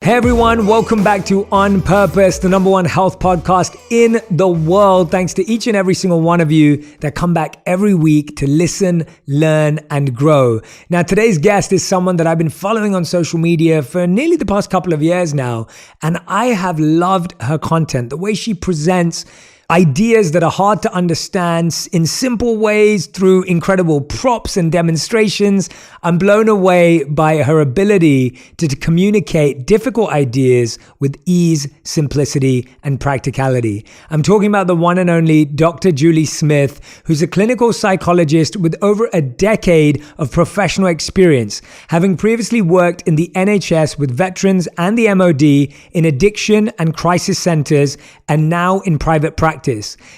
Hey everyone, welcome back to On Purpose, the number one health podcast in the world. Thanks to each and every single one of you that come back every week to listen, learn, and grow. Now, today's guest is someone that I've been following on social media for nearly the past couple of years now, and I have loved her content, the way she presents ideas that are hard to understand in simple ways through incredible props and demonstrations. I'm blown away by her ability to communicate difficult ideas with ease, simplicity, and practicality. I'm talking about the one and only Dr. Julie Smith, who's a clinical psychologist with over a decade of professional experience, having previously worked in the NHS with veterans and the MOD in addiction and crisis centers, and now in private practice.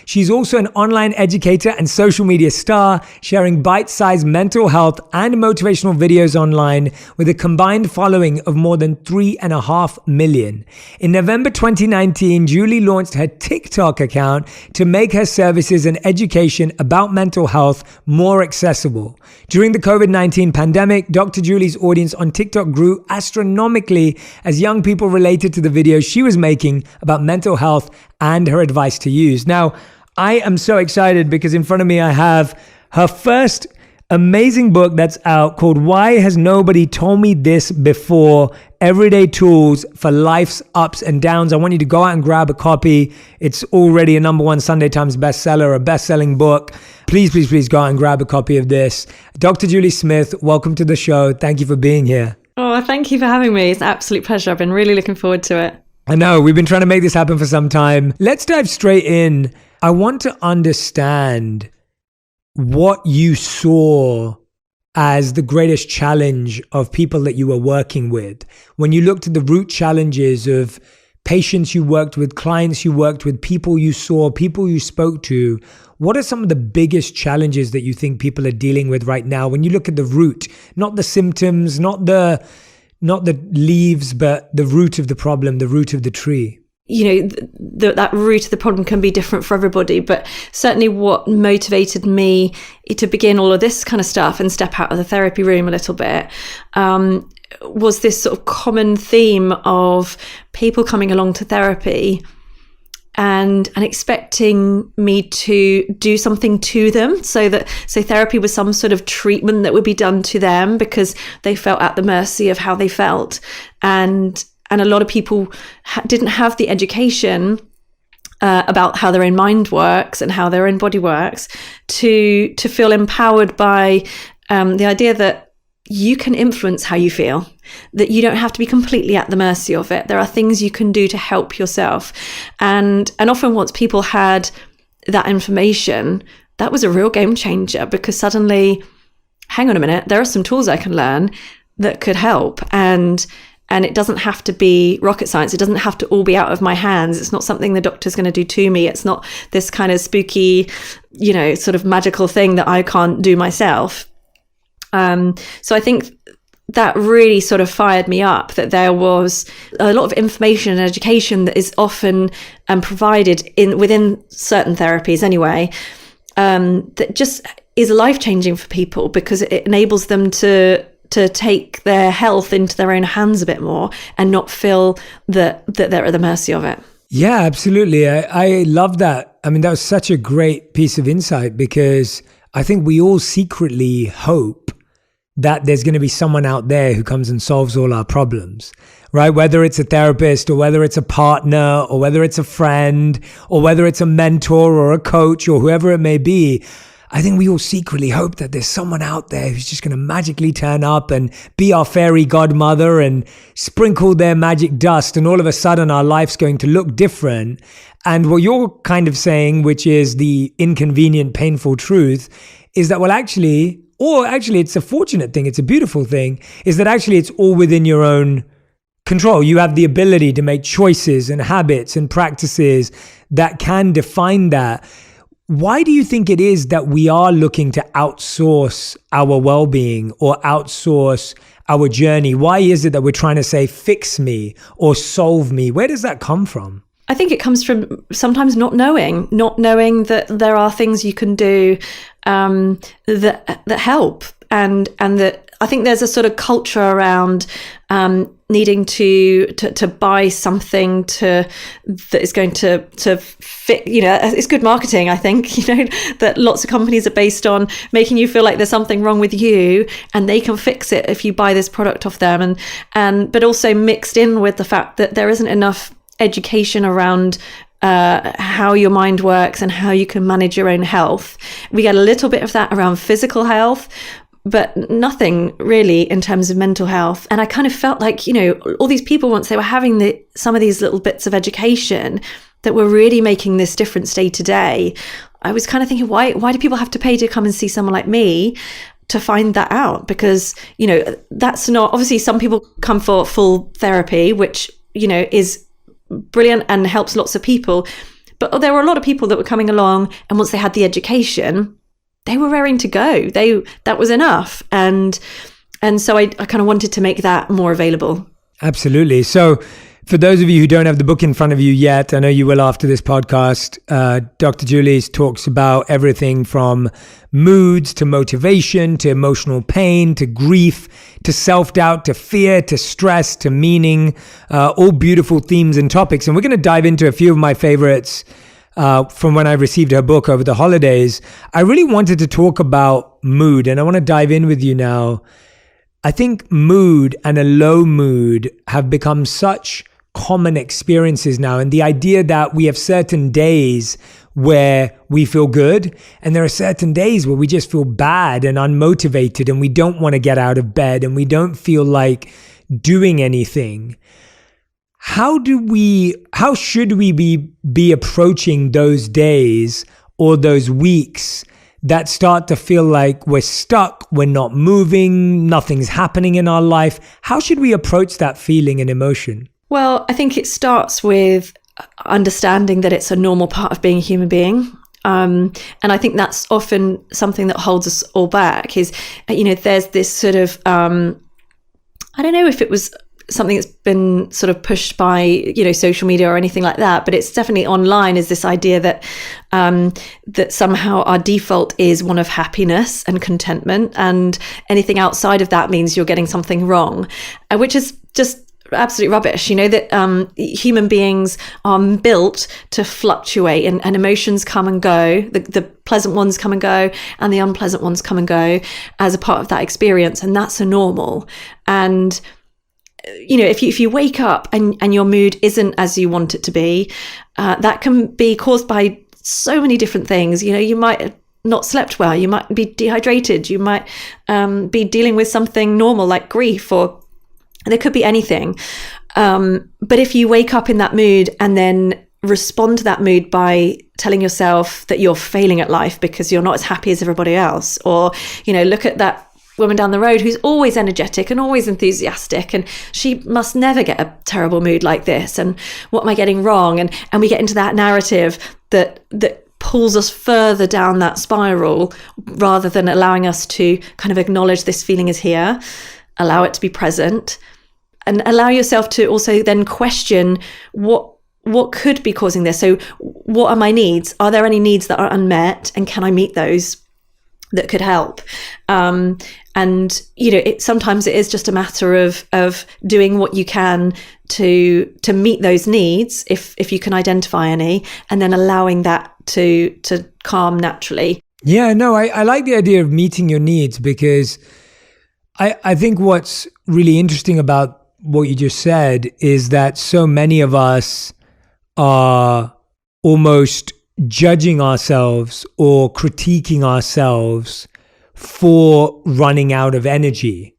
She's also an online educator and social media star, sharing bite-sized mental health and motivational videos online with a combined following of more than 3.5 million. In November 2019, Julie launched her TikTok account to make her services and education about mental health more accessible. During the COVID-19 pandemic, Dr. Julie's audience on TikTok grew astronomically as young people related to the videos she was making about mental health and her advice to use. Now, I am so excited because in front of me I have her first amazing book that's out called Why Has Nobody Told Me This Before? Everyday Tools for Life's Ups and Downs. I want you to go out and grab a copy. It's already a number one Sunday Times bestseller, a best-selling book. Please go out and grab a copy of this. Dr. Julie Smith, welcome to the show. Thank you for being here. Oh, thank you for having me. It's an absolute pleasure. I've been really looking forward to it. I know, we've been trying to make this happen for some time. Let's dive straight in. I want to understand what you saw as the greatest challenge of people that you were working with. When you looked at the root challenges of patients you worked with, clients you worked with, people you saw, people you spoke to, what are some of the biggest challenges that you think people are dealing with right now? When you look at the root, not the symptoms, not the leaves, but the root of the problem, the root of the tree. You know, that root of the problem can be different for everybody, but certainly what motivated me to begin all of this kind of stuff and step out of the therapy room a little bit was this sort of common theme of people coming along to therapy and expecting me to do something to them. So therapy was some sort of treatment that would be done to them because they felt at the mercy of how they felt. And a lot of people didn't have the education about how their own mind works and how their own body works to feel empowered by the idea that you can influence how you feel, that you don't have to be completely at the mercy of it. There are things you can do to help yourself. And often once people had that information, that was a real game changer because suddenly, hang on a minute, there are some tools I can learn that could help. And it doesn't have to be rocket science. It doesn't have to all be out of my hands. It's not something the doctor's going to do to me. It's not this kind of spooky, sort of magical thing that I can't do myself. So I think that really sort of fired me up, that there was a lot of information and education that is often provided within certain therapies anyway, that just is life-changing for people because it enables them to take their health into their own hands a bit more and not feel that they're at the mercy of it. Yeah, absolutely. I love that. I mean, that was such a great piece of insight because I think we all secretly hope that there's going to be someone out there who comes and solves all our problems, right? Whether it's a therapist or whether it's a partner or whether it's a friend or whether it's a mentor or a coach or whoever it may be. I think we all secretly hope that there's someone out there who's just going to magically turn up and be our fairy godmother and sprinkle their magic dust. And all of a sudden our life's going to look different. And what you're kind of saying, which is the inconvenient, painful truth, is that, actually, it's a fortunate thing, it's a beautiful thing, is that actually it's all within your own control. You have the ability to make choices and habits and practices that can define that. Why do you think it is that we are looking to outsource our well-being or outsource our journey? Why is it that we're trying to say, fix me or solve me? Where does that come from? I think it comes from sometimes not knowing that there are things you can do that help. and that I think there's a sort of culture around needing to buy something that is going to fit. It's good marketing, I think. That lots of companies are based on making you feel like there's something wrong with you, and they can fix it if you buy this product off them. But also mixed in with the fact that there isn't enough education around how your mind works and how you can manage your own health. We get a little bit of that around physical health, but nothing really in terms of mental health. And I kind of felt like, all these people, once they were having some of these little bits of education that were really making this difference day to day, I was kind of thinking, why do people have to pay to come and see someone like me to find that out? Because, that's not, obviously some people come for full therapy, which, is brilliant and helps lots of people. But there were a lot of people that were coming along, and once they had the education, they were raring to go. That was enough. And so I kind of wanted to make that more available. Absolutely. So for those of you who don't have the book in front of you yet, I know you will after this podcast, Dr. Julie's talks about everything from moods to motivation, to emotional pain, to grief, to self-doubt, to fear, to stress, to meaning, all beautiful themes and topics. And we're going to dive into a few of my favorites from when I received her book over the holidays. I really wanted to talk about mood, and I want to dive in with you now. I think mood and a low mood have become such common experiences now, and the idea that we have certain days where we feel good, and there are certain days where we just feel bad and unmotivated, and we don't want to get out of bed, and we don't feel like doing anything. How should we be approaching those days or those weeks that start to feel like we're stuck, we're not moving, nothing's happening in our life? How should we approach that feeling and emotion? Well, I think it starts with understanding that it's a normal part of being a human being. And I think that's often something that holds us all back is, there's this sort of, I don't know if it was something that's been sort of pushed by, social media or anything like that, but it's definitely online, is this idea that that somehow our default is one of happiness and contentment, and anything outside of that means you're getting something wrong, which is just absolute rubbish. That human beings are built to fluctuate, and emotions come and go. The pleasant ones come and go, and the unpleasant ones come and go as a part of that experience, and that's a normal. And if you wake up and your mood isn't as you want it to be, that can be caused by so many different things. You might have not slept well, you might be dehydrated, you might be dealing with something normal like grief, or there could be anything. But if you wake up in that mood and then respond to that mood by telling yourself that you're failing at life because you're not as happy as everybody else, or look at that woman down the road who's always energetic and always enthusiastic, and she must never get a terrible mood like this, and what am I getting wrong? And we get into that narrative that pulls us further down that spiral, rather than allowing us to kind of acknowledge this feeling is here, allow it to be present, and allow yourself to also then question what could be causing this. So what are my needs? Are there any needs that are unmet, and can I meet those that could help? And sometimes it is just a matter of doing what you can to meet those needs, if you can identify any, and then allowing that to calm naturally. Yeah, no, I like the idea of meeting your needs, because I think what's really interesting about what you just said is that so many of us are almost judging ourselves or critiquing ourselves for running out of energy.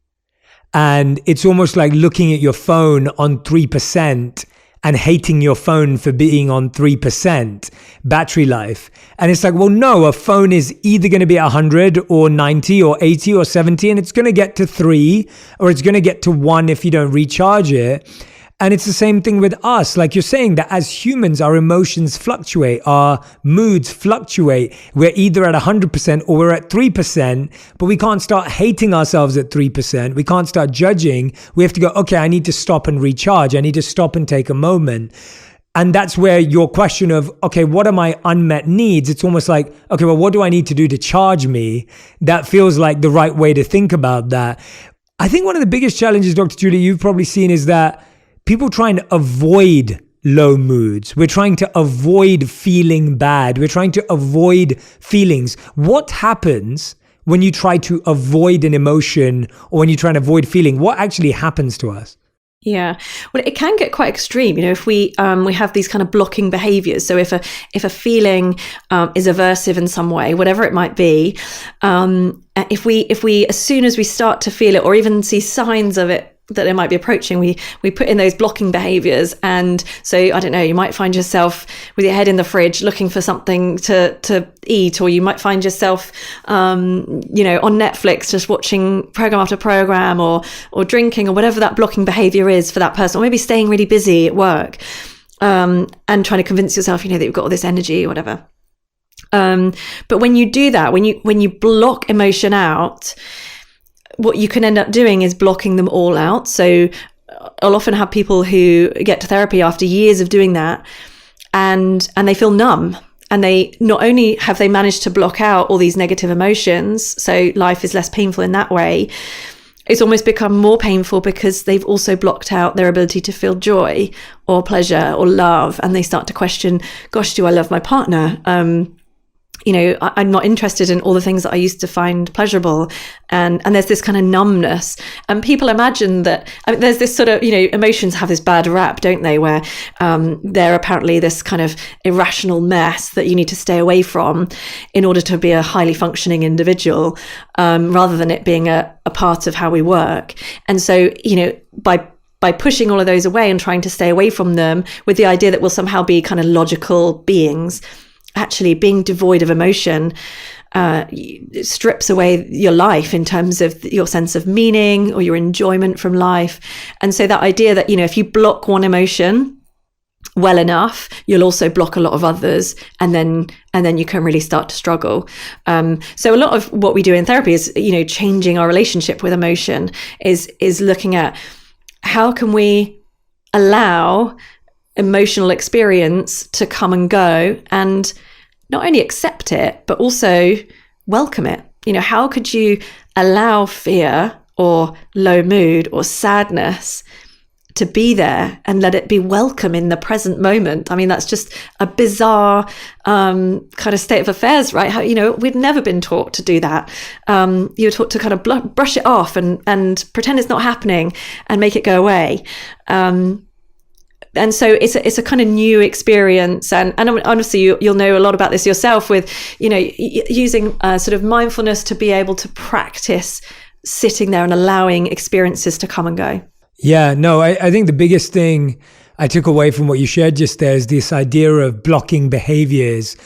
And it's almost like looking at your phone on 3% and hating your phone for being on 3% battery life. And it's like, well, no, a phone is either going to be 100 or 90 or 80 or 70, and it's going to get to 3, or it's going to get to 1 if you don't recharge it. And it's the same thing with us. Like you're saying, that as humans, our emotions fluctuate, our moods fluctuate. We're either at 100% or we're at 3%, but we can't start hating ourselves at 3%. We can't start judging. We have to go, okay, I need to stop and recharge. I need to stop and take a moment. And that's where your question of, okay, what are my unmet needs? It's almost like, okay, well, what do I need to do to charge me? That feels like the right way to think about that. I think one of the biggest challenges, Dr. Julie, you've probably seen is that people trying to avoid low moods. We're trying to avoid feeling bad. We're trying to avoid feelings. What happens when you try to avoid an emotion or when you try to avoid feeling? What actually happens to us? Yeah, well, it can get quite extreme. If we have these kind of blocking behaviors. So if a feeling is aversive in some way, whatever it might be, if we as soon as we start to feel it or even see signs of it that it might be approaching, we put in those blocking behaviors. And so, I don't know, you might find yourself with your head in the fridge looking for something to eat, or you might find yourself, on Netflix, just watching program after program, or drinking, or whatever that blocking behavior is for that person, or maybe staying really busy at work, and trying to convince yourself, that you've got all this energy or whatever. But when you do that, when you block emotion out, what you can end up doing is blocking them all out. So I'll often have people who get to therapy after years of doing that, and they feel numb. And they not only have they managed to block out all these negative emotions, so life is less painful in that way, it's almost become more painful because they've also blocked out their ability to feel joy or pleasure or love. And they start to question, gosh, do I love my partner? I'm not interested in all the things that I used to find pleasurable. And there's this kind of numbness. And people imagine that, there's this sort of, emotions have this bad rap, don't they? Where they're apparently this kind of irrational mess that you need to stay away from in order to be a highly functioning individual, rather than it being a part of how we work. And so, by pushing all of those away and trying to stay away from them with the idea that we'll somehow be kind of logical beings, actually being devoid of emotion strips away your life in terms of your sense of meaning or your enjoyment from life. And so that idea that, if you block one emotion well enough, you'll also block a lot of others, and then you can really start to struggle. So a lot of what we do in therapy is, changing our relationship with emotion, is looking at how can we allow emotional experience to come and go, and not only accept it, but also welcome it. How could you allow fear or low mood or sadness to be there and let it be welcome in the present moment? That's just a bizarre kind of state of affairs, right? How, we've never been taught to do that. You're taught to kind of brush it off and pretend it's not happening and make it go away. And so it's a kind of new experience, and honestly, you'll know a lot about this yourself with, using sort of mindfulness to be able to practice sitting there and allowing experiences to come and go. Yeah, no, I think the biggest thing I took away from what you shared just there is this idea of blocking behaviors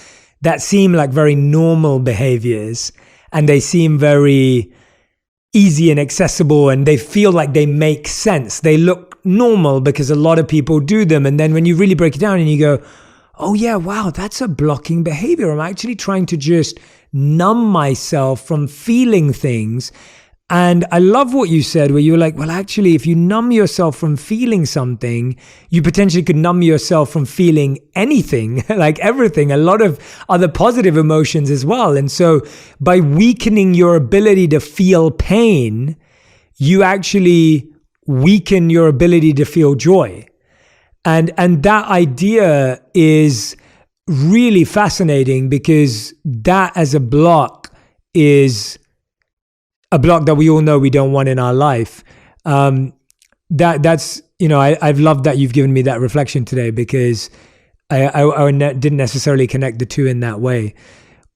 that seem like very normal behaviors, and they seem very easy and accessible, and they feel like they make sense. They look normal because a lot of people do them. And then when you really break it down and you go, oh yeah, wow, that's a blocking behavior. I'm actually trying to just numb myself from feeling things. And I love what you said, where you were like, well, actually, if you numb yourself from feeling something, you potentially could numb yourself from feeling anything, like everything, a lot of other positive emotions as well. And so by weakening your ability to feel pain, you actually weaken your ability to feel joy. And that idea is really fascinating, because that as a block is a block that we all know we don't want in our life. That's, I've loved that you've given me that reflection today, because I didn't necessarily connect the two in that way.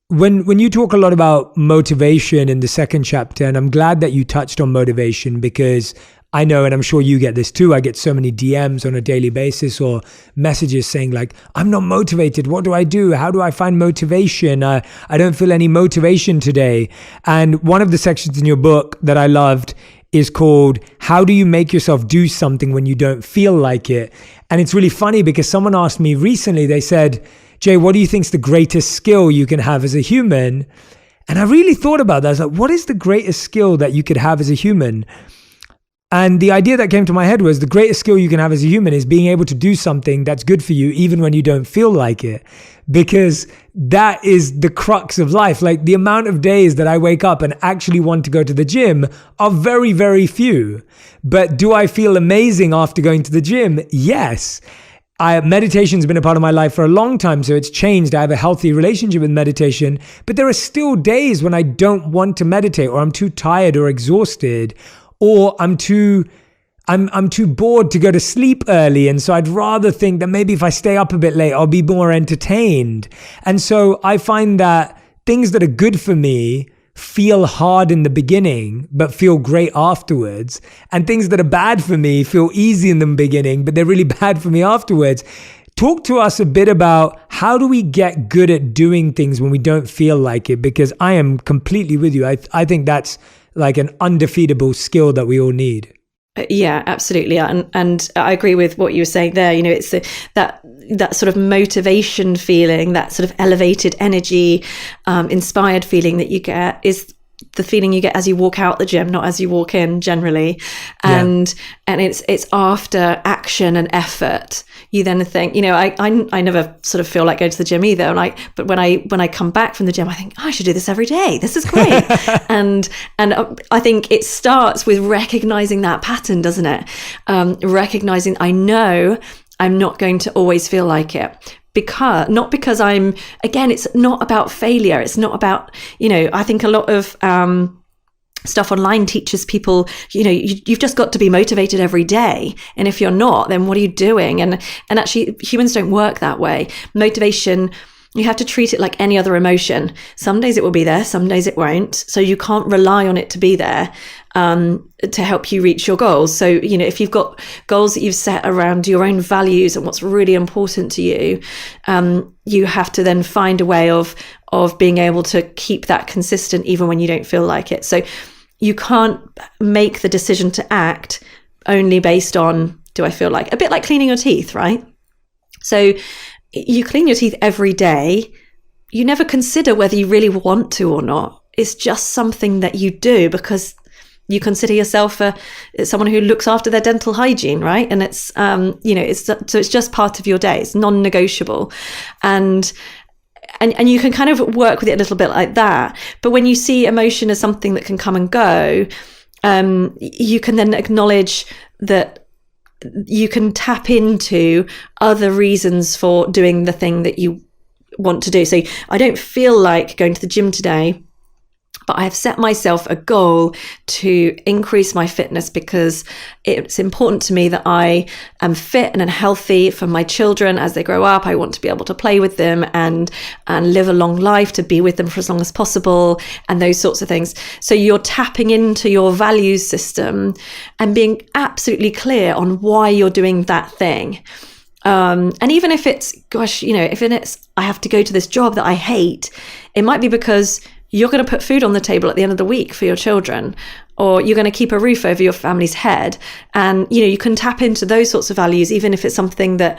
When you talk a lot about motivation in the second chapter, and I'm glad that you touched on motivation, because I know, and I'm sure you get this too, I get so many DMs on a daily basis or messages saying like, I'm not motivated. What do I do? How do I find motivation? I don't feel any motivation today. And one of the sections in your book that I loved is called, How do you make yourself do something when you don't feel like it? And it's really funny, because someone asked me recently, they said, Jay, what do you think is the greatest skill you can have as a human? And I really thought about that. I was like, what is the greatest skill that you could have as a human? And the idea that came to my head was the greatest skill you can have as a human is being able to do something that's good for you, even when you don't feel like it, because that is the crux of life. Like, the amount of days that I wake up and actually want to go to the gym are very, very few. But do I feel amazing after going to the gym? Yes. Meditation's been a part of my life for a long time, so it's changed. I have a healthy relationship with meditation, but there are still days when I don't want to meditate, or I'm too tired or exhausted, or I'm too bored to go to sleep early. And so I'd rather think that maybe if I stay up a bit late, I'll be more entertained. And so I find that things that are good for me feel hard in the beginning, but feel great afterwards. And things that are bad for me feel easy in the beginning, but they're really bad for me afterwards. Talk to us a bit about how do we get good at doing things when we don't feel like it? Because I am completely with you. I think that's like an undefeatable skill that we all need. Yeah, absolutely. And I agree with what you were saying there. You know, it's that sort of motivation feeling, that sort of elevated energy, inspired feeling that you get is the feeling you get as you walk out the gym, not as you walk in generally. And it's after action and effort. You then think, you know, I never sort of feel like going to the gym either. But when I come back from the gym, I think, I should do this every day. This is great. and I think it starts with recognizing that pattern, doesn't it? Recognizing, I know I'm not going to always feel like it. Because I'm, again, it's not about failure. It's not about, you know, I think a lot of stuff online teaches people, you know, you've just got to be motivated every day. And if you're not, then what are you doing? And actually humans don't work that way. Motivation, you have to treat it like any other emotion. Some days it will be there, some days it won't. So you can't rely on it to be there to help you reach your goals. So, you know, if you've got goals that you've set around your own values and what's really important to you, you have to then find a way of being able to keep that consistent even when you don't feel like it. So you can't make the decision to act only based on, do I feel like, a bit like cleaning your teeth, right? So you clean your teeth every day. You never consider whether you really want to or not. It's just something that you do because you consider yourself someone who looks after their dental hygiene, right? And it's, you know, so it's just part of your day. It's non-negotiable. And you can kind of work with it a little bit like that. But when you see emotion as something that can come and go, you can then acknowledge that you can tap into other reasons for doing the thing that you want to do. So I don't feel like going to the gym today, but I have set myself a goal to increase my fitness because it's important to me that I am fit and healthy for my children as they grow up. I want to be able to play with them and live a long life, to be with them for as long as possible, and those sorts of things. So you're tapping into your values system and being absolutely clear on why you're doing that thing. And even if it's, gosh, you know, if it's, I have to go to this job that I hate, it might be because you're going to put food on the table at the end of the week for your children, or you're going to keep a roof over your family's head. And, you know, you can tap into those sorts of values, even if it's something that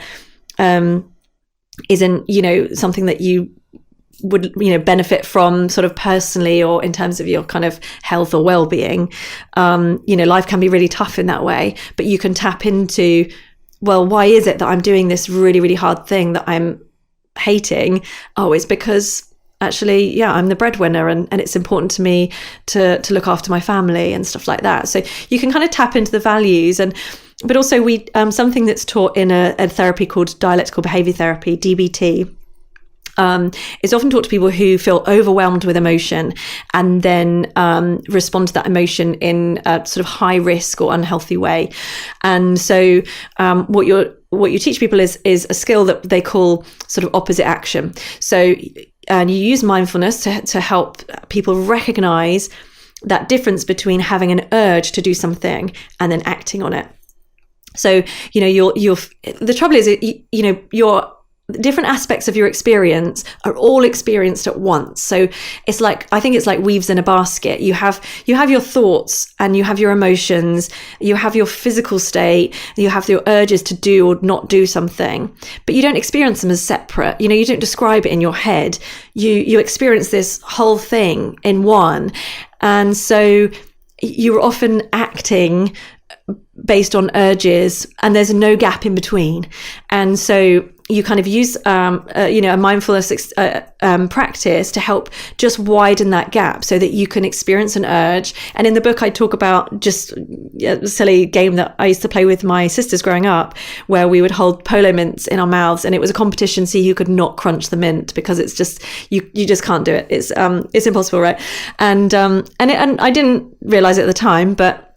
isn't, you know, something that you would, you know, benefit from sort of personally or in terms of your kind of health or well-being. You know, life can be really tough in that way, but you can tap into, well, why is it that I'm doing this really, really hard thing that I'm hating? Oh, it's because actually, yeah, I'm the breadwinner and it's important to me to look after my family and stuff like that. So you can kind of tap into the values. But also we something that's taught in a therapy called dialectical behavior therapy, DBT, is often taught to people who feel overwhelmed with emotion and then respond to that emotion in a sort of high risk or unhealthy way. And so what you teach people is a skill that they call sort of opposite action. So and you use mindfulness to help people recognize that difference between having an urge to do something and then acting on it. So, you know, the trouble is, you know, your different aspects of your experience are all experienced at once. So it's like, I think it's like weaves in a basket. You have your thoughts and you have your emotions, you have your physical state, you have your urges to do or not do something, but you don't experience them as separate. You know, you don't describe it in your head. You experience this whole thing in one. And so you're often acting based on urges, and there's no gap in between. And so you kind of use a mindfulness practice to help just widen that gap so that you can experience an urge. And in the book I talk about just a silly game that I used to play with my sisters growing up, where we would hold polo mints in our mouths, and it was a competition, see who could not crunch the mint, because it's just you just can't do it. It's impossible, right? And I didn't realize it at the time, but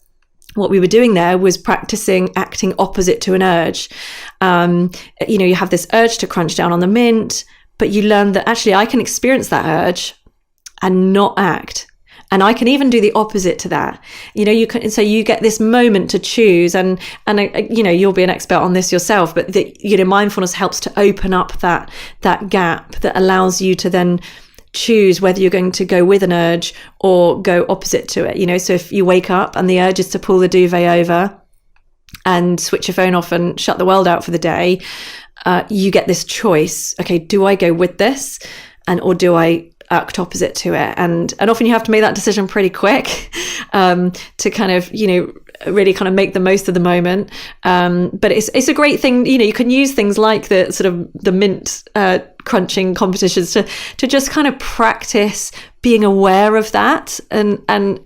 what we were doing there was practicing acting opposite to an urge. You have this urge to crunch down on the mint, but you learn that actually I can experience that urge and not act. And I can even do the opposite to that. So you get this moment to choose, and you'll be an expert on this yourself, but mindfulness helps to open up that gap that allows you to then choose whether you're going to go with an urge or go opposite to it. So if you wake up and the urge is to pull the duvet over and switch your phone off and shut the world out for the day, you get this choice. Okay, do I go with this, or do I act opposite to it? And often you have to make that decision pretty quick to kind of really kind of make the most of the moment. But it's a great thing. You can use things like the sort of the mint crunching competitions to just kind of practice being aware of that and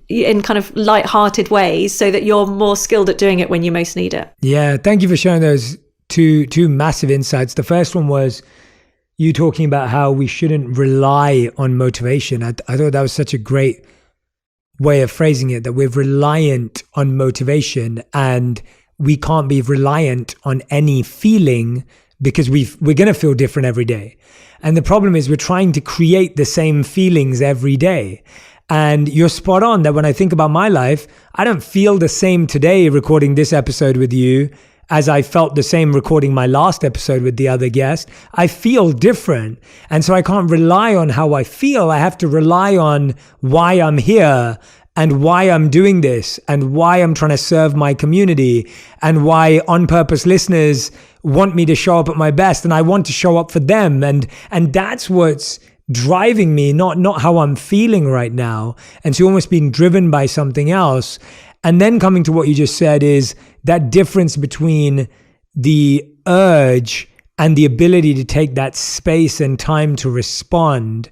in kind of light-hearted ways, so that you're more skilled at doing it when you most need it. Yeah, thank you for sharing those two massive insights. The first one was you talking about how we shouldn't rely on motivation. I thought that was such a great way of phrasing it, that we're reliant on motivation, and we can't be reliant on any feeling, because we're going to feel different every day. And the problem is we're trying to create the same feelings every day. And you're spot on that when I think about my life, I don't feel the same today recording this episode with you as I felt the same recording my last episode with the other guest. I feel different. And so I can't rely on how I feel. I have to rely on why I'm here, and why I'm doing this, and why I'm trying to serve my community, and why On Purpose listeners want me to show up at my best, and I want to show up for them. And that's what's driving me, not how I'm feeling right now. And so almost being driven by something else. And then coming to what you just said is that difference between the urge and the ability to take that space and time to respond.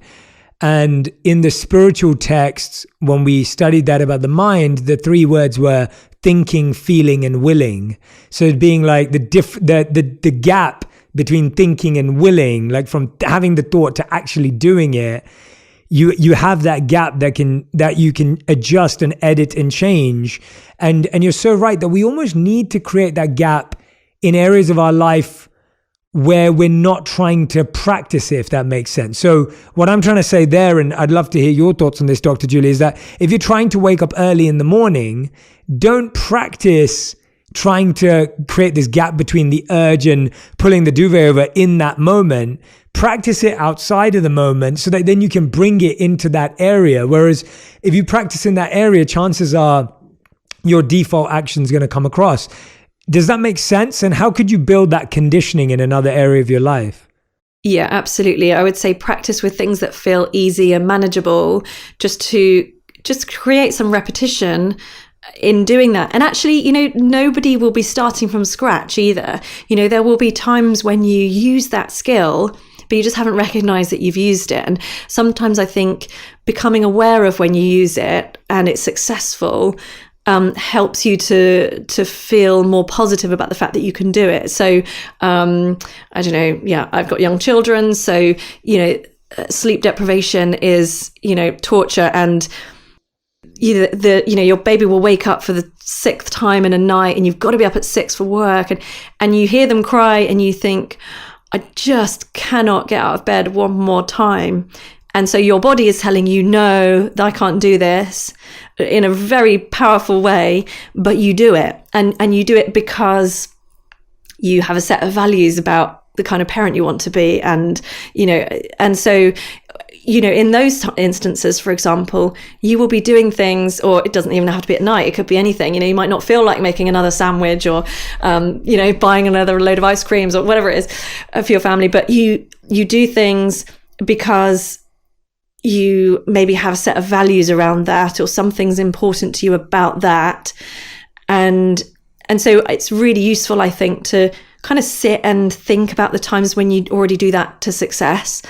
And in the spiritual texts, when we studied that about the mind, the three words were thinking, feeling, and willing. So it being like the gap between thinking and willing, like from having the thought to actually doing it, you have that gap that you can adjust and edit and change. And you're so right that we almost need to create that gap in areas of our life where we're not trying to practice it, if that makes sense. So what I'm trying to say there, and I'd love to hear your thoughts on this, Dr. Julie, is that if you're trying to wake up early in the morning, don't practice trying to create this gap between the urge and pulling the duvet over in that moment. Practice it outside of the moment so that then you can bring it into that area. Whereas if you practice in that area, chances are your default action is going to come across. Does that make sense? And how could you build that conditioning in another area of your life? Yeah, absolutely. I would say practice with things that feel easy and manageable, just create some repetition in doing that. And actually, nobody will be starting from scratch either. There will be times when you use that skill, but you just haven't recognized that you've used it. And sometimes I think becoming aware of when you use it and it's successful helps you to feel more positive about the fact that you can do it. So, I don't know. Yeah, I've got young children. So, sleep deprivation is, torture. And, your baby will wake up for the 6th time in a night, and you've got to be up at 6 for work. And you hear them cry and you think, I just cannot get out of bed one more time. And so your body is telling you, no, I can't do this, in a very powerful way, but you do it. And you do it because you have a set of values about the kind of parent you want to be. And so, in those instances, for example, you will be doing things, or it doesn't even have to be at night. It could be anything. You might not feel like making another sandwich or, buying another load of ice creams or whatever it is for your family. But you do things because you maybe have a set of values around that, or something's important to you about that. And so it's really useful, I think, to kind of sit and think about the times when you already do that to success,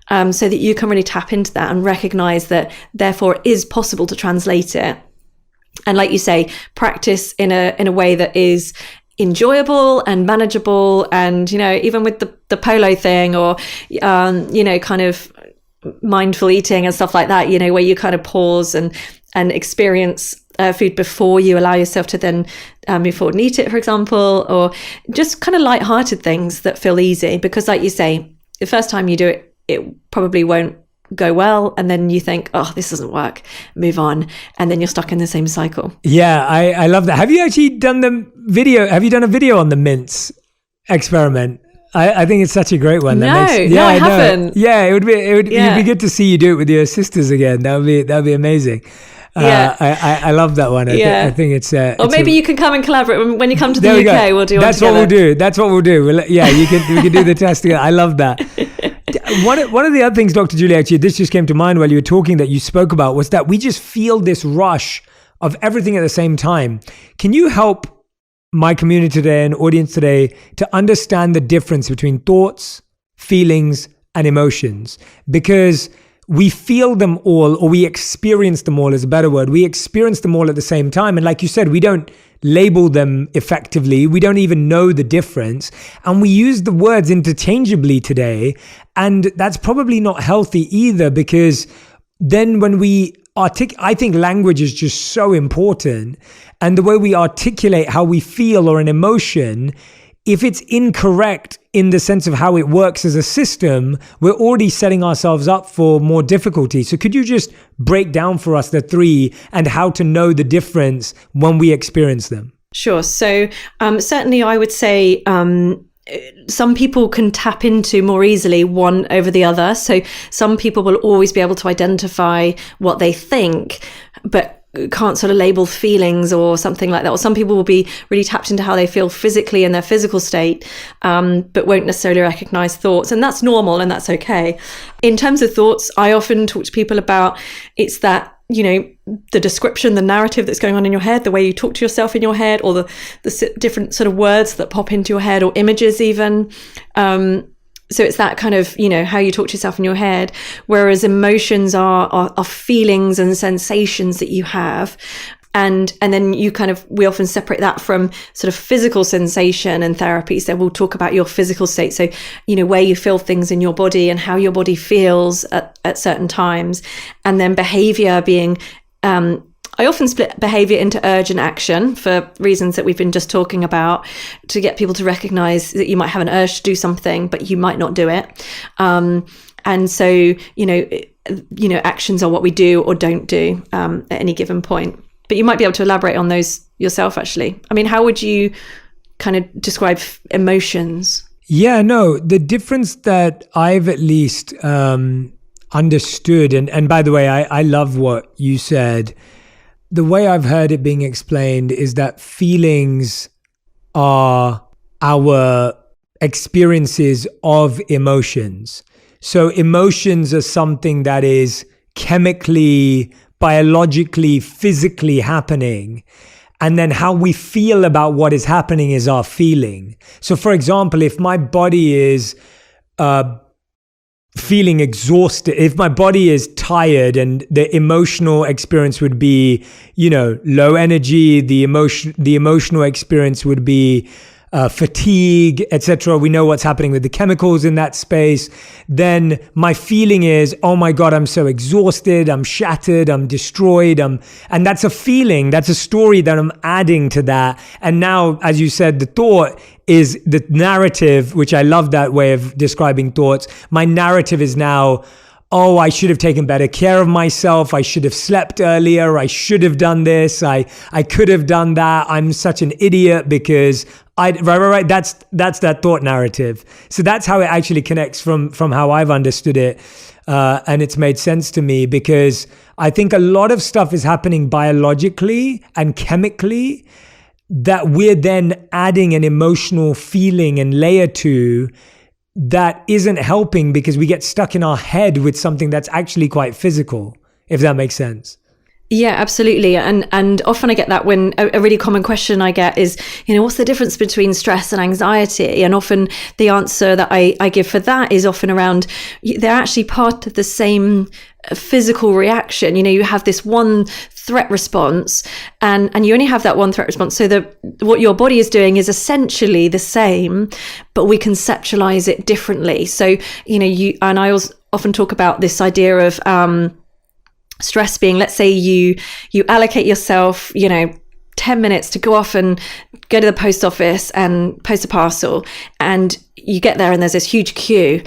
so that you can really tap into that and recognize that therefore it is possible to translate it. And like you say, practice in a way that is enjoyable and manageable. And, even with the polo thing, or, kind of mindful eating and stuff like that, where you kind of pause and experience food before you allow yourself to then move forward and eat it, for example, or just kind of lighthearted things that feel easy. Because like you say, the first time you do it, it probably won't go well, and then you think, oh, this doesn't work, move on, and then you're stuck in the same cycle. Yeah, I love that. Have you actually done have you done a video on the mince experiment? I think it's such a great one. No, I haven't. Yeah, it'd be good to see you do it with your sisters again. That'd be amazing. I love that one. I think it's or maybe you can come and collaborate when you come to the UK. We'll do one That's together. That's what we'll do. We can do the test together. I love that. One of the other things, Dr. Julie, actually, this just came to mind while you were talking, that you spoke about, was that we just feel this rush of everything at the same time. Can you help my community today and audience today to understand the difference between thoughts, feelings, and emotions? Because we feel them all, or we experience them all is a better word. We experience them all at the same time. And like you said, we don't label them effectively. We don't even know the difference. And we use the words interchangeably today. And that's probably not healthy either, because then when we I think language is just so important. And the way we articulate how we feel or an emotion, if it's incorrect in the sense of how it works as a system, we're already setting ourselves up for more difficulty. So could you just break down for us the three and how to know the difference when we experience them? Sure. So certainly I would say some people can tap into more easily one over the other. So some people will always be able to identify what they think, but can't sort of label feelings or something like that. Or some people will be really tapped into how they feel physically in their physical state, but won't necessarily recognize thoughts. And that's normal and that's okay. In terms of thoughts, I often talk to people about it's that, the description, the narrative that's going on in your head, the way you talk to yourself in your head, or the different sort of words that pop into your head, or images even. So it's that kind of, how you talk to yourself in your head, whereas emotions are feelings and sensations that you have. And then we often separate that from sort of physical sensation and therapy. So we'll talk about your physical state. So, where you feel things in your body and how your body feels at certain times. And then behavior being, I often split behavior into urge and action for reasons that we've been just talking about, to get people to recognize that you might have an urge to do something, but you might not do it. And so, actions are what we do or don't do at any given point. But you might be able to elaborate on those yourself, actually. I mean, how would you kind of describe emotions? Yeah, no, the difference that I've at least understood, and by the way, I love what you said. The way I've heard it being explained is that feelings are our experiences of emotions. So emotions are something that is chemically, biologically, physically happening. And then how we feel about what is happening is our feeling. So for example, if my body is feeling exhausted, if my body is tired, and the emotional experience would be, low energy, the emotional experience would be fatigue, etc. We know what's happening with the chemicals in that space. Then my feeling is, oh my God, I'm so exhausted, I'm shattered, I'm destroyed. And that's a feeling, that's a story that I'm adding to that. And now, as you said, the thought is the narrative, which I love that way of describing thoughts. My narrative is now, oh, I should have taken better care of myself. I should have slept earlier. I should have done this. I could have done that. I'm such an idiot because right. That's that thought narrative. So that's how it actually connects from how I've understood it. And it's made sense to me, because I think a lot of stuff is happening biologically and chemically that we're then adding an emotional feeling and layer to, that isn't helping, because we get stuck in our head with something that's actually quite physical, if that makes sense. Yeah, absolutely. And often I get that when a really common question I get is, what's the difference between stress and anxiety? And often the answer that I give for that is often around, they're actually part of the same physical reaction. You have this one threat response and you only have that one threat response. So what your body is doing is essentially the same, but we conceptualize it differently. So, and I also often talk about this idea of, stress being, let's say you allocate yourself, 10 minutes to go off and go to the post office and post a parcel, and you get there and there's this huge queue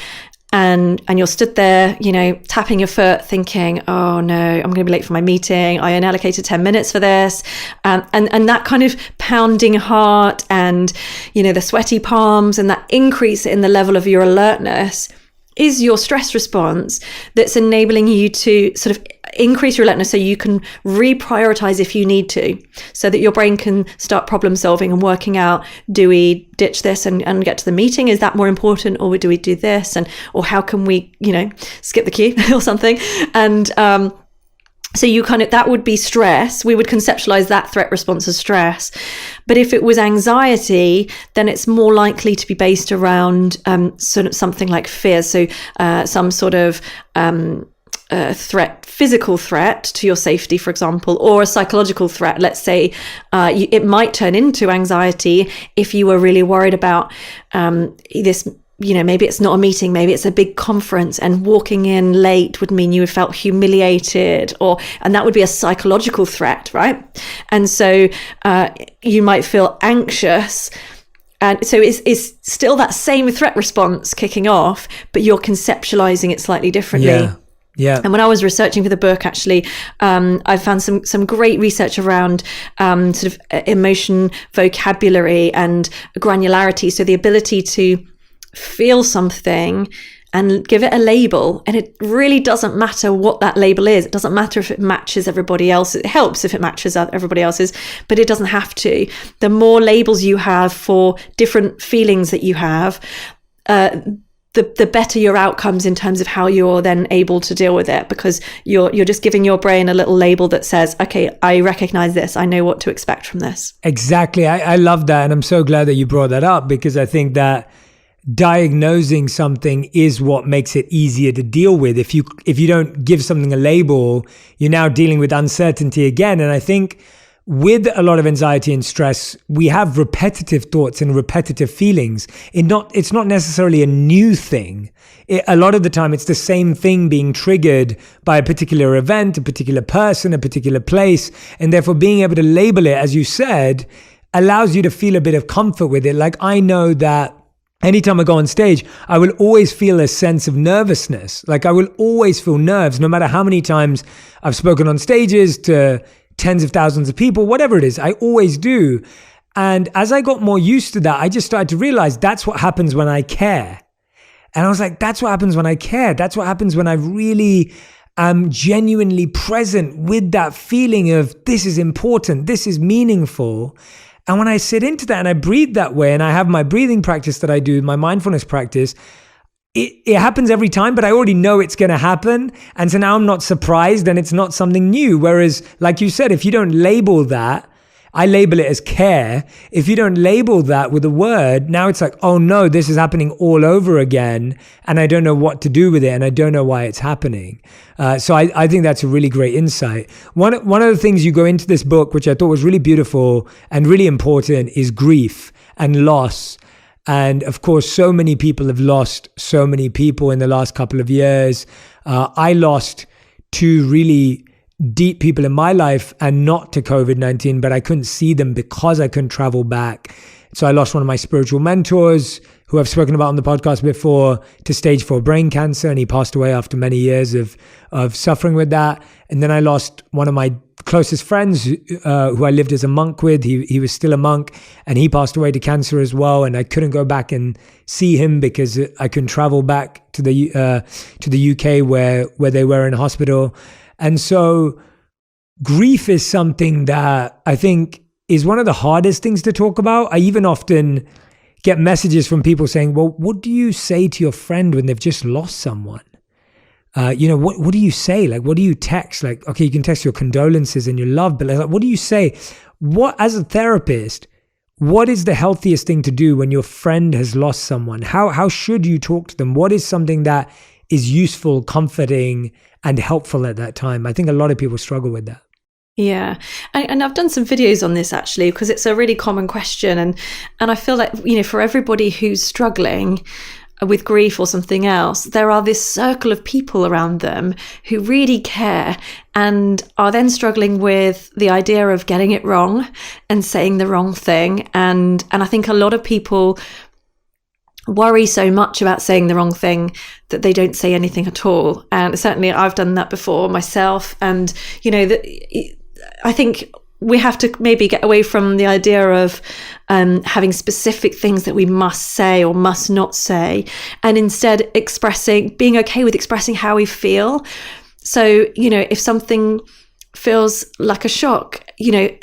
and you're stood there, tapping your foot thinking, oh no, I'm going to be late for my meeting. I only allocated 10 minutes for this. And that kind of pounding heart and, the sweaty palms and that increase in the level of your alertness is your stress response that's enabling you to sort of increase your alertness so you can reprioritize if you need to, so that your brain can start problem solving and working out, do we ditch this and get to the meeting? Is that more important? Or do we do this? Or how can we, skip the queue or something? And so that would be stress. We would conceptualize that threat response as stress. But if it was anxiety, then it's more likely to be based around sort of something like fear. So some sort of threat, physical threat to your safety, for example, or a psychological threat. Let's say it might turn into anxiety if you were really worried about this. Maybe it's not a meeting, maybe it's a big conference, and walking in late would mean you felt humiliated, and that would be a psychological threat, right? And so you might feel anxious. And so it's still that same threat response kicking off, but you're conceptualizing it slightly differently. Yeah. And when I was researching for the book, actually, I found some great research around sort of emotion vocabulary and granularity. So the ability to feel something and give it a label. And it really doesn't matter what that label is. It doesn't matter if it matches everybody else. It helps if it matches everybody else's, but it doesn't have to. The more labels you have for different feelings that you have, the better your outcomes in terms of how you're then able to deal with it, because you're just giving your brain a little label that says, okay, I recognize this. I know what to expect from this. Exactly. I love that. And I'm so glad that you brought that up, because I think that diagnosing something is what makes it easier to deal with. If you don't give something a label, you're now dealing with uncertainty again. And I think with a lot of anxiety and stress, we have repetitive thoughts and repetitive feelings. It's not necessarily a new thing. A lot of the time, it's the same thing being triggered by a particular event, a particular person, a particular place. And therefore, being able to label it, as you said, allows you to feel a bit of comfort with it. Like, I know that anytime I go on stage, I will always feel a sense of nervousness. Like, I will always feel nerves, no matter how many times I've spoken on stages to tens of thousands of people, whatever it is, I always do. And as I got more used to that, I just started to realize that's what happens when I care. And I was like, that's what happens when I care. That's what happens when I really am genuinely present with that feeling of this is important, this is meaningful. And when I sit into that and I breathe that way, and I have my breathing practice that I do, my mindfulness practice, it happens every time, but I already know it's going to happen. And so now I'm not surprised, and it's not something new. Whereas, like you said, if you don't label that, I label it as care. If you don't label that with a word, now it's like, oh no, this is happening all over again. And I don't know what to do with it. And I don't know why it's happening. So I think that's a really great insight. One of the things you go into this book, which I thought was really beautiful and really important, is grief and loss. And of course, so many people have lost so many people in the last couple of years. I lost two really deep people in my life, and not to COVID-19, but I couldn't see them because I couldn't travel back. So I lost one of my spiritual mentors, who I've spoken about on the podcast before, to stage 4 brain cancer, and he passed away after many years of suffering with that. And then I lost one of my closest friends who I lived as a monk with. He was still a monk, and he passed away to cancer as well. And I couldn't go back and see him because I couldn't travel back to the UK where they were in hospital. And so grief is something that I think is one of the hardest things to talk about. I even often get messages from people saying, well, what do you say to your friend when they've just lost someone? what do you say? Like, what do you text? Like, okay, you can text your condolences and your love, but like, what do you say? What, as a therapist, what is the healthiest thing to do when your friend has lost someone? How should you talk to them? What is something that is useful, comforting, and helpful at that time? I think a lot of people struggle with that. Yeah. And I've done some videos on this actually, because it's a really common question. And I feel like, for everybody who's struggling with grief or something else, there are this circle of people around them who really care and are then struggling with the idea of getting it wrong and saying the wrong thing. And I think a lot of people worry so much about saying the wrong thing that they don't say anything at all. And certainly I've done that before myself. And, I think we have to maybe get away from the idea of having specific things that we must say or must not say, and instead being okay with expressing how we feel. So, if something feels like a shock,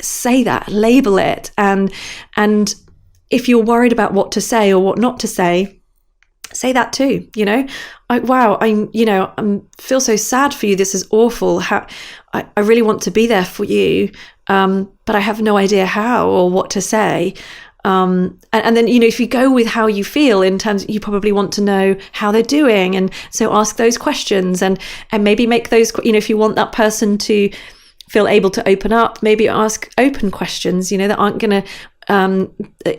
say that, label it. And if you're worried about what to say or what not to say that too. I feel so sad for you. This is awful. I really want to be there for you, but I have no idea how or what to say. And then, if you go with how you feel, in terms, you probably want to know how they're doing. And so ask those questions and maybe make those, if you want that person to feel able to open up, maybe ask open questions, that aren't going to,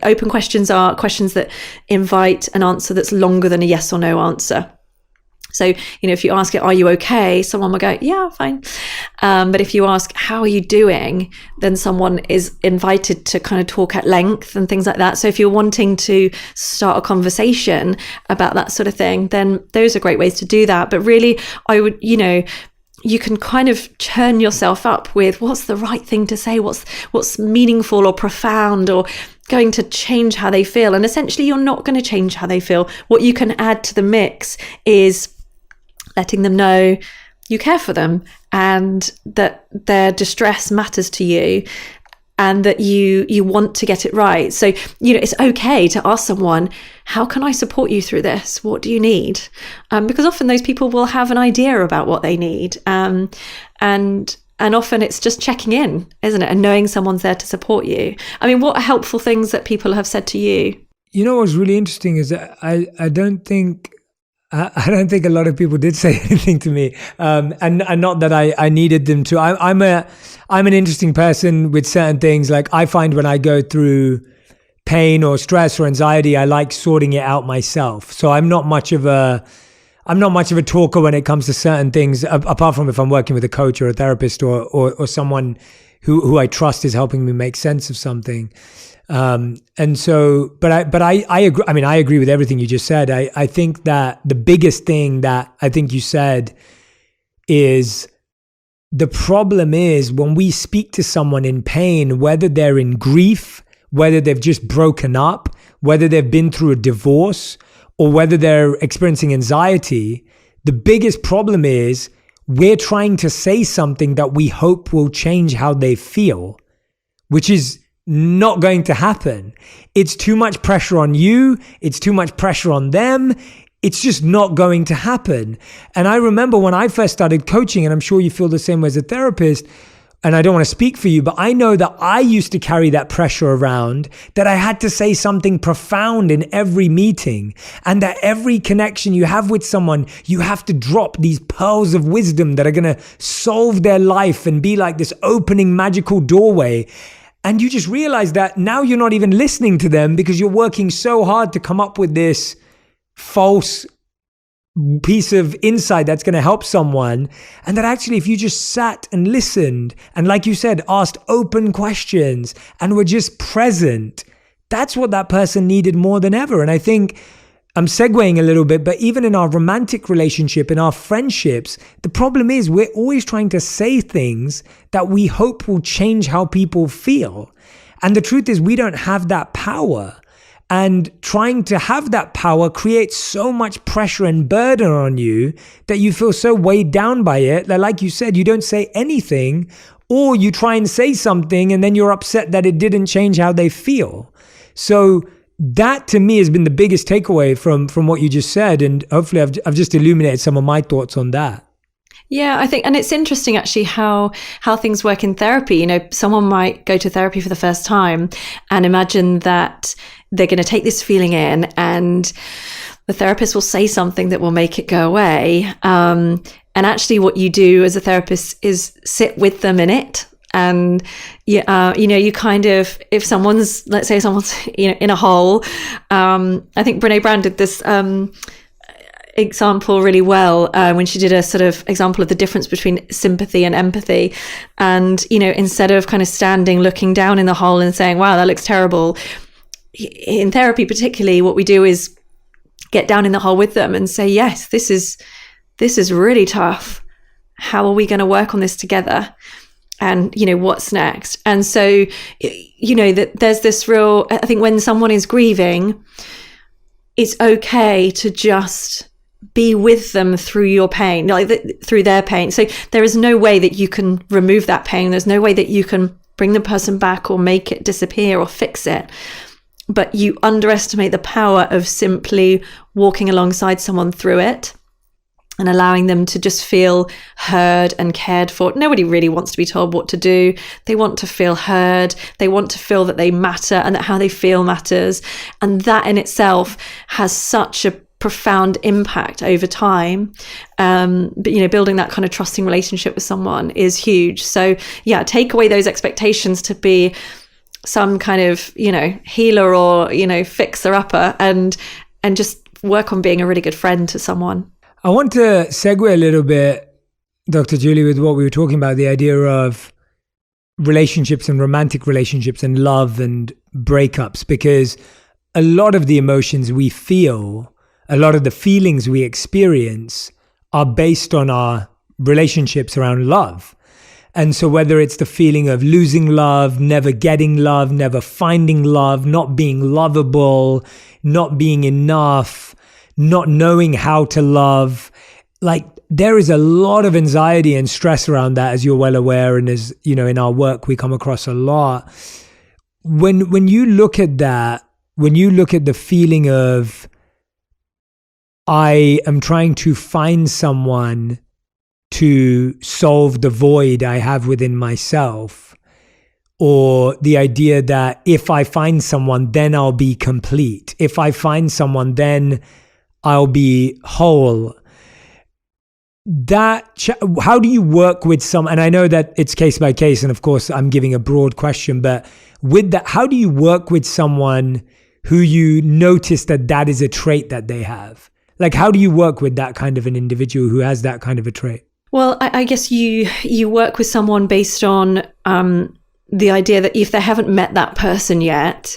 open questions are questions that invite an answer that's longer than a yes or no answer. So, if you ask it, are you okay? Someone will go, yeah, fine. But if you ask, how are you doing? Then someone is invited to kind of talk at length and things like that. So if you're wanting to start a conversation about that sort of thing, then those are great ways to do that. But really, I would, you can kind of churn yourself up with what's the right thing to say, what's meaningful or profound or going to change how they feel. And essentially, you're not going to change how they feel. What you can add to the mix is letting them know you care for them and that their distress matters to you and that you want to get it right. So, it's okay to ask someone, how can I support you through this? What do you need? Because often those people will have an idea about what they need. And often it's just checking in, isn't it? And knowing someone's there to support you. I mean, what are helpful things that people have said to you? What's really interesting is that I don't think a lot of people did say anything to me, and not that I needed them to. I'm an interesting person with certain things. Like, I find when I go through pain or stress or anxiety, I like sorting it out myself. So I'm not much of a talker when it comes to certain things, apart from if I'm working with a coach or a therapist or someone who I trust is helping me make sense of something. And so, but I agree. I mean, I agree with everything you just said. I think that the biggest thing that I think you said is the problem is when we speak to someone in pain, whether they're in grief, whether they've just broken up, whether they've been through a divorce, or whether they're experiencing anxiety, the biggest problem is we're trying to say something that we hope will change how they feel, which is not going to happen. It's too much pressure on you. It's too much pressure on them. It's just not going to happen. And I remember when I first started coaching, and I'm sure you feel the same way as a therapist, and I don't want to speak for you, but I know that I used to carry that pressure around, that I had to say something profound in every meeting, and that every connection you have with someone, you have to drop these pearls of wisdom that are going to solve their life and be like this opening magical doorway. And you just realize that now you're not even listening to them because you're working so hard to come up with this false piece of insight that's going to help someone. And that actually, if you just sat and listened, and like you said, asked open questions and were just present, that's what that person needed more than ever. And I think I'm segueing a little bit, but even in our romantic relationship, in our friendships, the problem is we're always trying to say things that we hope will change how people feel. And the truth is we don't have that power. And trying to have that power creates so much pressure and burden on you that you feel so weighed down by it that, like you said, you don't say anything, or you try and say something and then you're upset that it didn't change how they feel. So that to me has been the biggest takeaway from what you just said. And hopefully I've just illuminated some of my thoughts on that. Yeah, I think, and it's interesting actually how things work in therapy. You know, someone might go to therapy for the first time and imagine that they're going to take this feeling in and the therapist will say something that will make it go away. And actually what you do as a therapist is sit with them in it. And, you know, you kind of, if someone's, let's say someone's, you know, in a hole, I think Brene Brown did this example really well when she did a sort of example of the difference between sympathy and empathy. And, you know, instead of kind of standing, looking down in the hole and saying, wow, that looks terrible. In therapy, particularly, what we do is get down in the hole with them and say, yes, this is really tough. How are we going to work on this together? And, you know, what's next? And so, you know, that there's this real, I think when someone is grieving, it's okay to just be with them through your pain, like through their pain. So there is no way that you can remove that pain. There's no way that you can bring the person back or make it disappear or fix it. But you underestimate the power of simply walking alongside someone through it and allowing them to just feel heard and cared for. Nobody really wants to be told what to do. They want to feel heard. They want to feel that they matter and that how they feel matters. And that in itself has such a profound impact over time. But, you know, building that kind of trusting relationship with someone is huge. So yeah, take away those expectations to be some kind of, you know, healer or, you know, fixer-upper, and just work on being a really good friend to someone. I want to segue a little bit, Dr. Julie, with what we were talking about, the idea of relationships and romantic relationships and love and breakups, because a lot of the emotions we feel, a lot of the feelings we experience are based on our relationships around love. And so whether it's the feeling of losing love, never getting love, never finding love, not being lovable, not being enough, not knowing how to love, like there is a lot of anxiety and stress around that, as you're well aware. And as you know, in our work, we come across a lot. When you look at that, when you look at the feeling of, I am trying to find someone to solve the void I have within myself, or the idea that if I find someone, then I'll be complete. If I find someone, then I'll be whole. How do you work with some, and I know that it's case by case, and of course I'm giving a broad question, but with that, how do you work with someone who you notice that is a trait that they have? Like, how do you work with that kind of an individual who has that kind of a trait? Well, I guess you work with someone based on the idea that if they haven't met that person yet,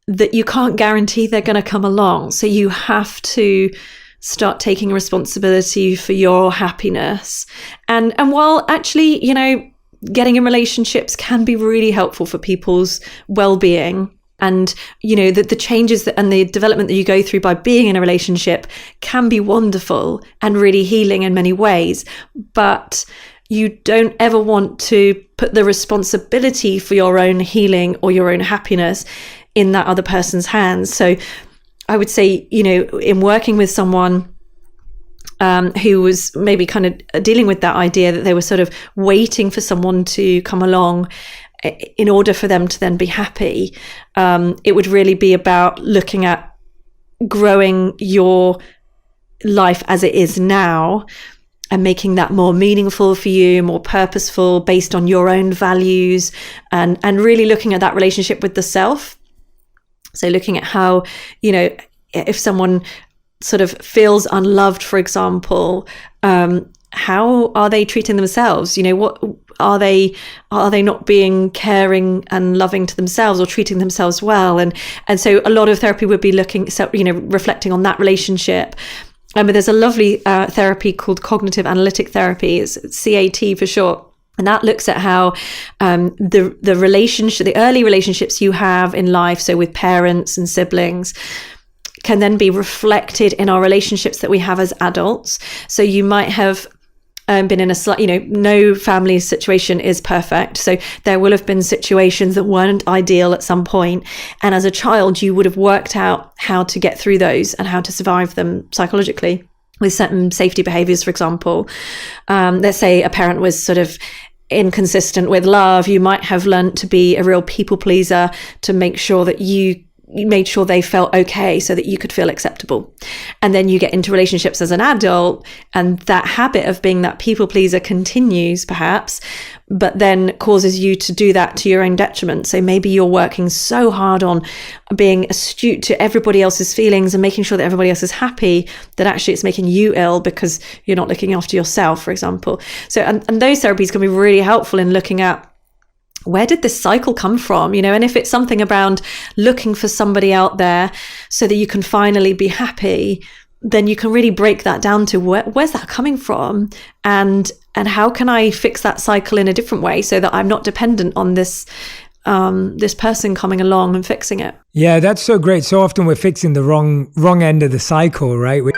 that you can't guarantee they're going to come along. So you have to start taking responsibility for your happipiness. And while actually, you know, getting in relationships can be really helpful for people's well-being, and, you know, the changes and the development that you go through by being in a relationship can be wonderful and really healing in many ways. But you don't ever want to put the responsibility for your own healing or your own happiness in that other person's hands. So I would say, you know, in working with someone who was maybe kind of dealing with that idea that they were sort of waiting for someone to come along in order for them to then be happy, it would really be about looking at growing your life as it is now and making that more meaningful for you, more purposeful, based on your own values, and really looking at that relationship with the self. So looking at how, you know, if someone sort of feels unloved, for example, how are they treating themselves? You know, what are they not being caring and loving to themselves or treating themselves well? And so a lot of therapy would be looking, you know, reflecting on that relationship. But there's a lovely therapy called cognitive analytic therapy, it's CAT for short. And that looks at how the relationship, the early relationships you have in life, so with parents and siblings, can then be reflected in our relationships that we have as adults. So you might have been in no family situation is perfect. So there will have been situations that weren't ideal at some point. And as a child, you would have worked out how to get through those and how to survive them psychologically with certain safety behaviors, for example. Let's say a parent was sort of inconsistent with love. You might have learnt to be a real people pleaser to make sure that you made sure they felt okay so that you could feel acceptable. And then you get into relationships as an adult, and that habit of being that people pleaser continues perhaps, but then causes you to do that to your own detriment. So maybe you're working so hard on being astute to everybody else's feelings and making sure that everybody else is happy that actually it's making you ill because you're not looking after yourself, for example. So, and those therapies can be really helpful in looking at where did this cycle come from, and if it's something around looking for somebody out there so that you can finally be happy, then you can really break that down to where's that coming from, and how can I fix that cycle in a different way so that I'm not dependent on this person coming along and fixing it. Yeah, that's so great. So often we're fixing the wrong end of the cycle, right? We're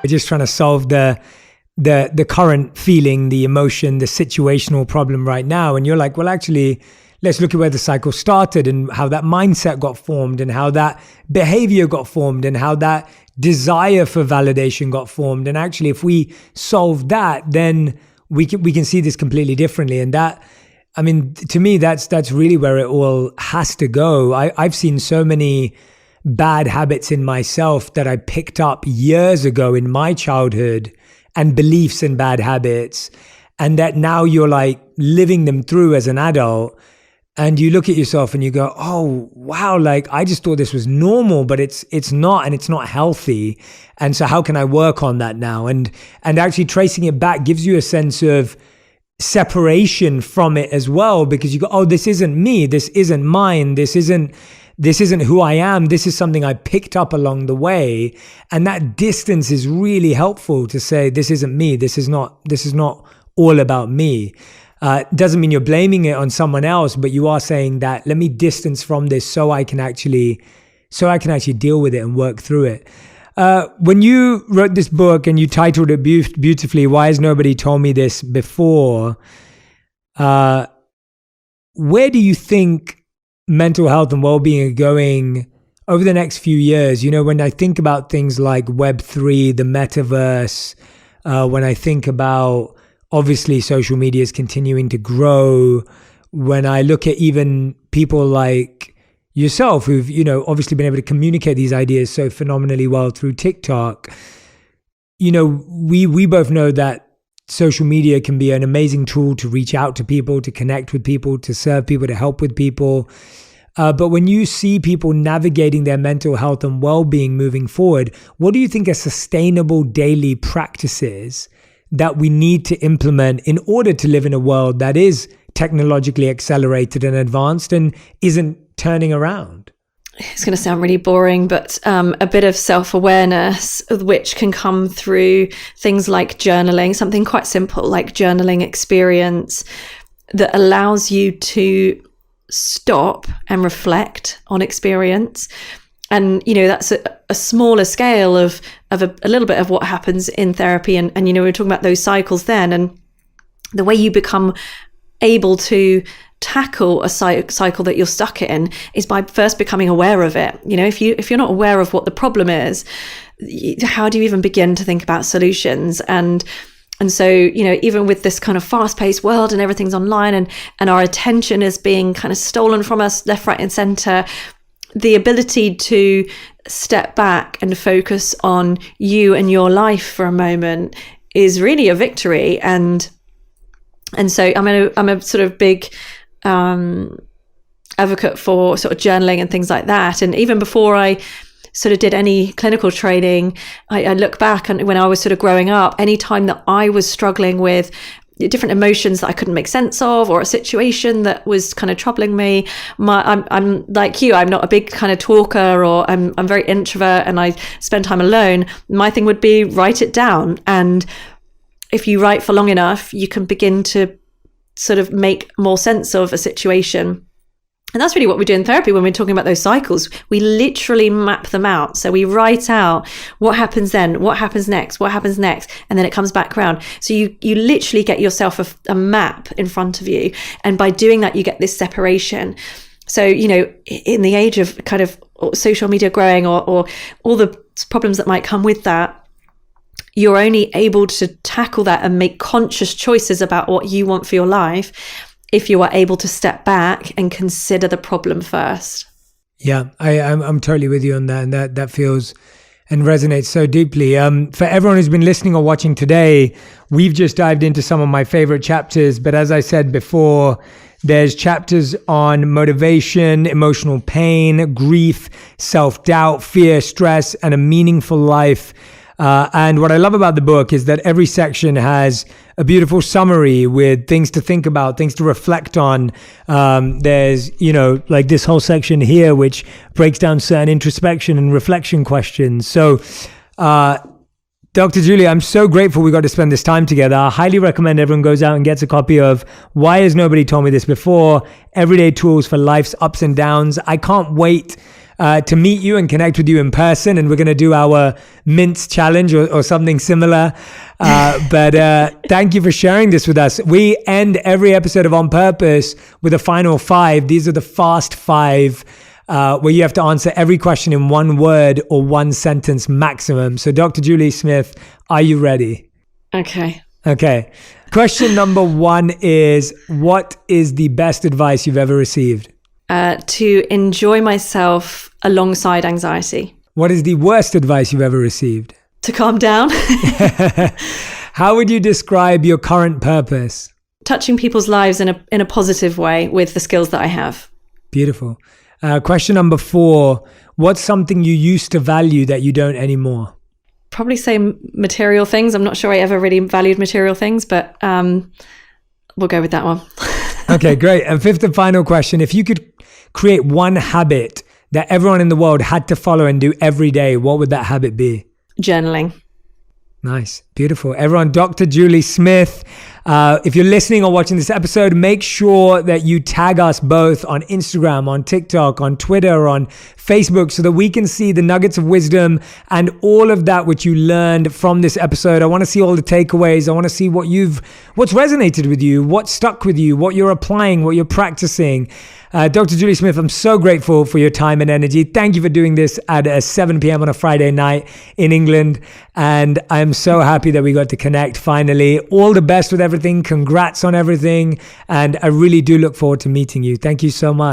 just trying to solve the current feeling, the emotion, the situational problem right now. And you're like, well, actually, let's look at where the cycle started and how that mindset got formed and how that behavior got formed and how that desire for validation got formed. And actually, if we solve that, then we can see this completely differently. And that, I mean, to me, that's really where it all has to go. I've seen so many bad habits in myself that I picked up years ago in my childhood, and beliefs and bad habits, and that now you're like living them through as an adult, and you look at yourself and you go, oh wow, like I just thought this was normal, but it's not, and it's not healthy. And so how can I work on that now? And actually tracing it back gives you a sense of separation from it as well, because you go, oh, this isn't me, this isn't mine, this isn't who I am. This is something I picked up along the way. And that distance is really helpful to say, this isn't me. This is not all about me. Doesn't mean you're blaming it on someone else, but you are saying that, let me distance from this so I can actually deal with it and work through it. When you wrote this book and you titled it beautifully, Why Has Nobody Told Me This Before? Where do you think mental health and well-being are going over the next few years? When I think about things like Web3, the metaverse, when I think about, obviously, social media is continuing to grow, when I look at even people like yourself who've, obviously been able to communicate these ideas so phenomenally well through TikTok, we both know that social media can be an amazing tool to reach out to people, to connect with people, to serve people, to help with people. But when you see people navigating their mental health and well-being moving forward, what do you think are sustainable daily practices that we need to implement in order to live in a world that is technologically accelerated and advanced and isn't turning around? It's going to sound really boring, but a bit of self-awareness, which can come through things like journaling, something quite simple like journaling experience that allows you to stop and reflect on experience. And, that's a smaller scale of a little bit of what happens in therapy. And we were talking about those cycles then, and the way you become able to tackle a cycle that you're stuck in is by first becoming aware of it. If you're not aware of what the problem is, how do you even begin to think about solutions? And And so, even with this kind of fast-paced world and everything's online and our attention is being kind of stolen from us left, right, and center, the ability to step back and focus on you and your life for a moment is really a victory. And so I'm a sort of big advocate for sort of journaling and things like that. And even before I sort of did any clinical training, I look back, and when I was sort of growing up, any time that I was struggling with different emotions that I couldn't make sense of, or a situation that was kind of troubling me, I'm like you, I'm not a big kind of talker, or I'm very introvert and I spend time alone. My thing would be write it down. And if you write for long enough, you can begin to sort of make more sense of a situation. And that's really what we do in therapy when we're talking about those cycles. We literally map them out. So we write out what happens then, what happens next, and then it comes back around. So you literally get yourself a map in front of you. And by doing that, you get this separation. So, in the age of kind of social media growing, or all the problems that might come with that, you're only able to tackle that and make conscious choices about what you want for your life if you are able to step back and consider the problem first. Yeah, I'm totally with you on that. And that feels and resonates so deeply. For everyone who's been listening or watching today, we've just dived into some of my favorite chapters. But as I said before, there's chapters on motivation, emotional pain, grief, self-doubt, fear, stress, and a meaningful life. And what I love about the book is that every section has a beautiful summary with things to think about, things to reflect on. There's, like this whole section here, which breaks down certain introspection and reflection questions. So, Dr. Julie, I'm so grateful we got to spend this time together. I highly recommend everyone goes out and gets a copy of Why Has Nobody Told Me This Before? Everyday Tools for Life's Ups and Downs. I can't wait to meet you and connect with you in person, and we're going to do our mints challenge or something similar. But thank you for sharing this with us. We end every episode of On Purpose with a final 5. These are the fast 5 where you have to answer every question in 1 word or 1 sentence maximum. So Dr. Julie Smith, are you ready? Okay. Question number 1 is, what is the best advice you've ever received? To enjoy myself alongside anxiety. What is the worst advice you've ever received? To calm down. How would you describe your current purpose? Touching people's lives in a positive way with the skills that I have. Beautiful. Question number 4. What's something you used to value that you don't anymore? Probably say material things. I'm not sure I ever really valued material things, but we'll go with that one. Okay, great. And 5th and final question. If you could create one habit that everyone in the world had to follow and do every day, what would that habit be? Journaling. Nice. Beautiful. Everyone, Dr. Julie Smith. If you're listening or watching this episode, make sure that you tag us both on Instagram, on TikTok, on Twitter, on Facebook, so that we can see the nuggets of wisdom and all of that which you learned from this episode. I want to see all the takeaways. I want to see what's resonated with you, what stuck with you, what you're applying, what you're practicing. Dr. Julie Smith, I'm so grateful for your time and energy. Thank you for doing this at 7 p.m. on a Friday night in England. And I'm so happy that we got to connect finally. All the best with everything. Congrats on everything. And I really do look forward to meeting you. Thank you so much.